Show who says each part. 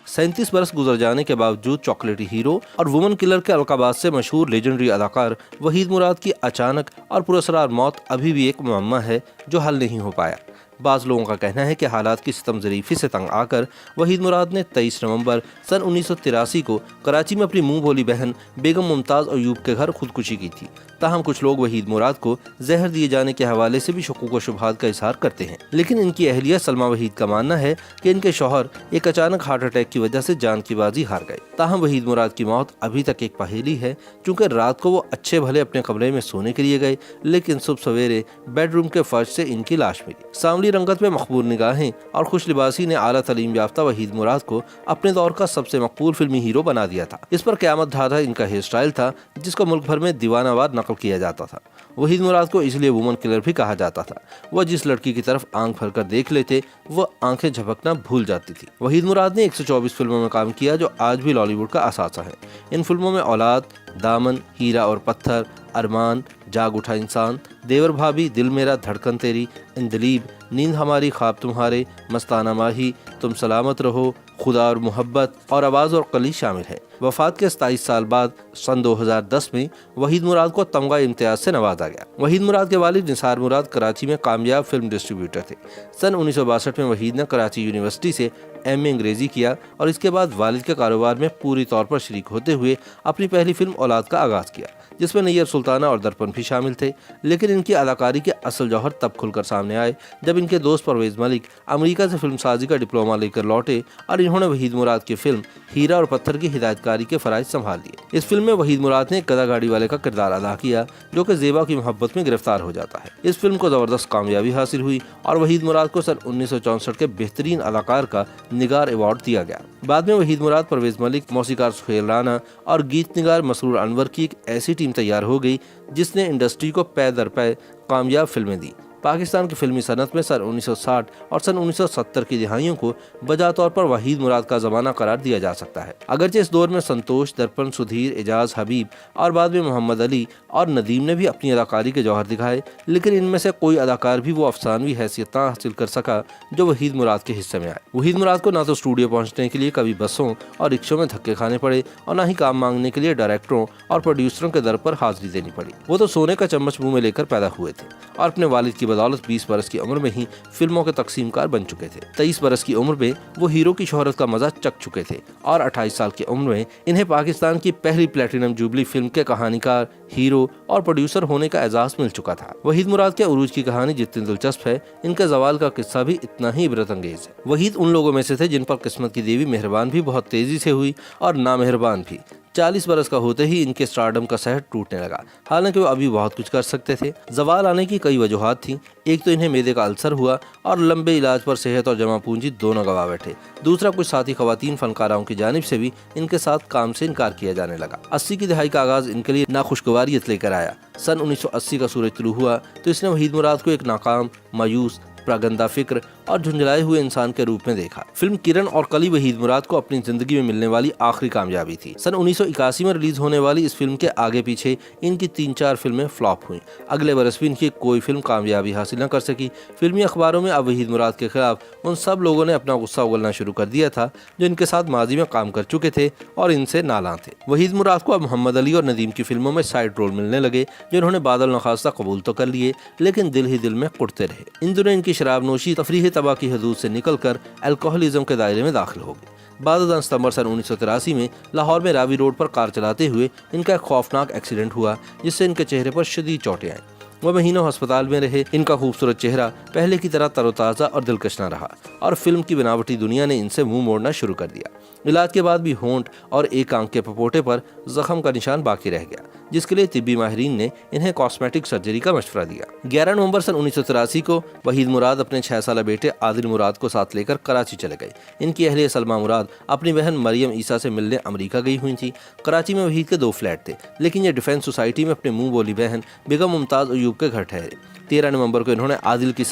Speaker 1: 37 बरस गुजर जाने के बावजूद चॉकलेटी हीरो और वुमन किलर के अलकाबाज से मशहूर लेजेंडरी अदाकार वहीद मुराद की अचानक और पुरअसरार मौत अभी भी एक मुअम्मा है जो हल नहीं हो पाया। बाज़ लोगों का कहना है कि हालात की सितमज़रीफ़ी से तंग आकर वहीद मुराद ने 23 नवंबर सन 1983 को कराची में अपनी मुंह बोली बहन बेगम मुमताज़ अयूब के घर खुदकुशी की थी। ताहम कुछ लोग वहीद मुराद को जहर दिए जाने के हवाले से भी शकूक व शुबहात का इजहार करते हैं, लेकिन इनकी अहलिया सलमा वहीद का मानना है कि इनके शौहर एक अचानक हार्ट अटैक की वजह से जान की बाजी हार गए। ताहम वहीद मुराद की मौत अभी तक एक पहेली है, क्योंकि रात को वो अच्छे भले अपने कमरे में सोने के लिए गए, लेकिन सुबह सवेरे बेडरूम के फर्श से इनकी लाश मिली। सांवली रंगत में मकबूल निगाहें और खुश लिबासी ने आला तलीम याफ्ता वहीद मुराद को अपने दौर का सबसे मकबूल फिल्मी हीरो बना दिया था। इस पर क़यामत ढाधा इनका हेयर स्टाइल था, जिसको मुल्क भर में दीवानावार नकल किया जाता था। वहीद मुराद को इसलिए वुमन किलर भी कहा जाता था। वह जिस लड़की की तरफ आंख भर कर देख लेते वह आंखें झपकना भूल जाती थी। वहीद मुराद ने 124 फिल्मों में काम किया, जो आज भी बॉलीवुड का असासा है। इन फिल्मों में औलाद, दामन, हीरा और पत्थर, अरमान, जाग उठा इंसान, देवर भाभी, दिल मेरा, धड़कन तेरी, इंदलीब, नींद हमारी, ख्वाब तुम्हारे, मस्ताना माही, तुम सलामत रहो, खुदा और मोहब्बत और आवाज़ और कली शामिल है। वफात के 27 साल बाद सन 2010 में वहीद मुराद को तमगा इम्तियाज से नवाजा गया। वहीद मुराद के वालिद निसार मुराद कराची में कामयाब फिल्म डिस्ट्रीब्यूटर थे। सन 1962 में वहीद ने कराची यूनिवर्सिटी से एमए अंग्रेजी किया और इसके बाद वालिद के कारोबार में पूरी तौर पर शरीक होते हुए अपनी पहली फिल्म औलाद का आगाज़ किया, जिसमें नैयर सुल्ताना और दर्पण भी शामिल थे। लेकिन इनकी अदाकारी के असल जौहर तब खुलकर सामने आए जब इनके दोस्त परवेज़ मलिक अमेरिका से फिल्म साजी का डिप्लोमा लेकर लौटे और इन्होंने वहीद मुराद की फिल्म हीरा और पत्थर की हिदायतकारी के फराइज संभाल लिए। इस फिल्म में वहीद मुराद ने गधा गाड़ी वाले का किरदार अदा किया, जो कि ज़ेबा की मोहब्बत में गिरफ्तार हो जाता है। इस फिल्म को ज़बरदस्त कामयाबी हासिल हुई और वहीद मुराद को सन 1964 के बेहतरीन अदाकार का निगार अवार्ड दिया गया। बाद में वहीद मुराद, परवेज़ मलिक, मौसीकार सुहेल राना और गीत निगार मसरूर अनवर की एक ऐसी टीम तैयार हो गई जिसने इंडस्ट्री को पै दर पै कामयाब फिल्में दी। पाकिस्तान की फिल्मी सनत में सन 1960 और सन 1970 की दिहाइयों को बजा तौर पर वहीद मुराद का ज़माना करार दिया जा सकता है। अगरचे इस दौर में संतोष, दर्पण, सुधीर, एजाज, हबीब और बाद में मोहम्मद अली और नदीम ने भी अपनी अदाकारी के जौहर दिखाए, लेकिन इनमें से कोई अदाकार भी वो अफसानवी हैसियत ना हासिल कर सका जो वहीद मुराद के हिस्से में आए। वहीद मुराद को ना तो स्टूडियो पहुंचने के लिए कभी बसों और रिक्शों में धक्के खाने पड़े और ना ही काम मांगने के लिए डायरेक्टरों और प्रोड्यूसरों के दर पर हाजिरी देनी पड़ी। वो तो सोने का चम्मच मुंह में लेकर पैदा हुए थे और अपने वालिद की बदौलत 20 बरस की उम्र में ही फिल्मों के तकसीमकार बन चुके थे। 23 बरस की उम्र में वो हीरो की शोहरत का मजा चख चुके थे और 28 साल की उम्र में इन्हें पाकिस्तान की पहली प्लेटिनम जुबली फिल्म के कहानीकार, हीरो और प्रोड्यूसर होने का एजाज मिल चुका था। वहीद मुराद के उरूज की कहानी जितनी दिलचस्प है, इनके जवाल का किस्सा भी इतना ही इबरत अंगेज है। वहीद उन लोगों में से थे जिन पर किस्मत की देवी मेहरबान भी बहुत तेजी से हुई और नामेहरबान भी। 40 बरस का होते ही इनके स्टारडम का सहर टूटने लगा। हालांकि वो अभी बहुत कुछ कर सकते थे। जवाल आने की कई वजूहात थी। एक तो इन्हें मैदे का अल्सर हुआ और लंबे इलाज पर सेहत और जमा पूंजी दोनों गवा बैठे। दूसरा, कुछ साथी खवातीन फनकाराओं की जानिब से भी इनके साथ काम से इनकार किया जाने लगा। 80 की दहाई का आगाज इनके लिए नाखुशगवारियत लेकर आया। सन 1980 का सूरज तुलू हुआ तो इसने वहीद मुराद को एक नाकाम, मायूस, प्रागंदा फिक्र और झुंझलाए हुए इंसान के रूप में देखा। फिल्म किरण और कली वहीद मुराद को अपनी जिंदगी में मिलने वाली आखिरी कामयाबी थी। सन 1981 में रिलीज होने वाली इस फिल्म के आगे पीछे इनकी 3-4 फिल्में फ्लॉप हुई। अगले बरस भी इनकी कोई फिल्म कामयाबी हासिल न कर सकी। फिल्मी अखबारों में अब वहीद मुराद के खिलाफ उन सब लोगों ने अपना गुस्सा उगलना शुरू कर दिया था जो इनके साथ माजी में काम कर चुके थे और इनसे नालां थे। वहीद मुराद को अब मोहम्मद अली और नदीम की फिल्मों में साइड रोल मिलने लगे, जो इन्होंने बादल नखास्ता कबूल तो कर लिए, लेकिन दिल ही दिल में कुटते रहे। इन दिनों इनकी शराब नोशी तफरीह तबाह की हदूद से निकलकर अल्कोहलिज्म के दायरे में दाखिल हो गई। 12 सितंबर सन 1983 में लाहौर में रावी रोड पर कार चलाते हुए इनका एक खौफनाक एक्सीडेंट हुआ, जिससे इनके चेहरे पर शदीद चोटें आईं। वह महीनों अस्पताल में रहे। इनका खूबसूरत चेहरा पहले की तरह तरोताज़ा और दिलकश न रहा और फिल्म की बनावटी दुनिया ने इनसे मुंह मोड़ना शुरू कर दिया। इलाज के बाद भी होंठ और एक आंख के पपोटे पर जख्म का निशान बाकी रह गया, जिसके लिए तिब्बी माहिरीन ने इन्हें कॉस्मेटिक सर्जरी का मशवरा दिया। 11 नवंबर सन 1983 को वहीद मुराद अपने 6 साल बेटे आदिल मुराद को साथ लेकर कराची चले गए। इनकी अहलिया सलमा मुराद अपनी बहन मरियम ईसा से मिलने अमेरिका गई हुई थी। कराची में वहीद के 2 फ्लैट थे, लेकिन ये डिफेंस सोसाइटी में अपने मुंह बोली बहन बेगम मुमताज़ अयूब के घर ठहरे। 13 नवंबर को इन्होंने आदिल की